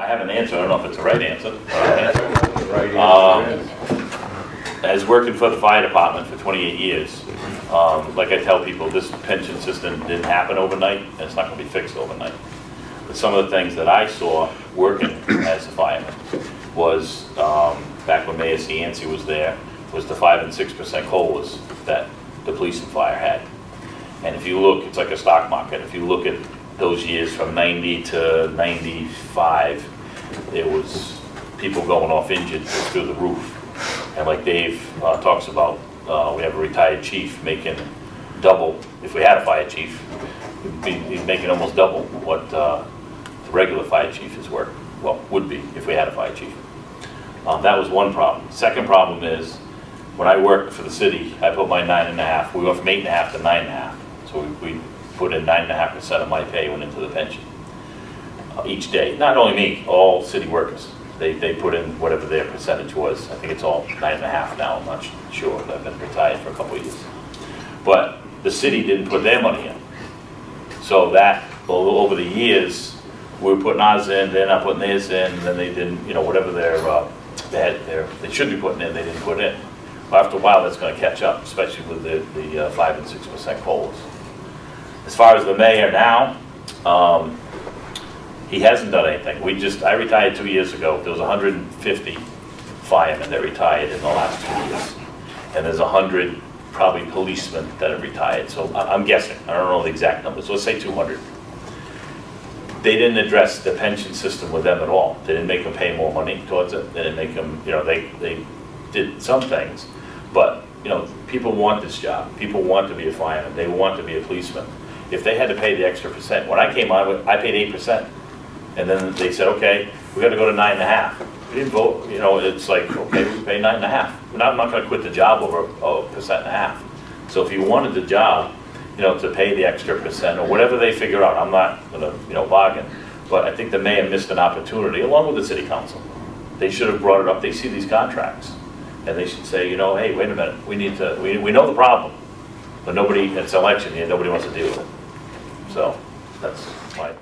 I have an answer. I don't know if it's the right answer. As working for the fire department for 28 years, like I tell people, this pension system didn't happen overnight, and it's not going to be fixed overnight. But some of the things that I saw working as a fireman was, back when Mayor Cianci was there, was the 5% and 6% COLAs that the police and fire had. And if you look, it's like a stock market. If you look at those years from 90 to 95, there was people going off injured through the roof. And like Dave talks about, we have a retired chief making double. If we had a fire chief, he'd making almost double what the regular fire chief is worth. Well, would be if we had a fire chief. That was one problem. Second problem is, when I worked for the city, I put my 9.5. We went from 8.5 to 9.5. So we put in 9.5% of my pay went into the pension each day. Not only me, all city workers. They put in whatever their percentage was. I think it's all 9.5 now. I'm not sure. I've been retired for a couple of years. But the city didn't put their money in. So that over the years, we were putting ours in. They're not putting theirs in. And then they didn't, you know, whatever they should be putting in, they didn't put in. Well, after a while, that's going to catch up, especially with the 5% and 6% COLAs. As far as the mayor now, he hasn't done anything. I retired 2 years ago. There was 150 firemen that retired in the last 2 years. And there's 100 probably policemen that have retired. So I'm guessing, I don't know the exact numbers, so let's say 200. They didn't address the pension system with them at all. They didn't make them pay more money towards it. They didn't make them, you know, they did some things, but you know, people want this job. People want to be a fireman. They want to be a policeman. If they had to pay the extra percent, when I came on, I paid 8%. And then they said, okay, we got to go to 9.5. We didn't vote, you know, it's like, okay, we pay 9.5. I'm not going to quit the job over 1.5%. So if you wanted the job, you know, to pay the extra percent or whatever they figure out, I'm not going to, you know, bargain. But I think the mayor missed an opportunity, along with the city council. They should have brought it up. They see these contracts, and they should say, you know, hey, wait a minute, we need to, we know the problem, but nobody, it's election year, nobody wants to deal with it. So that's my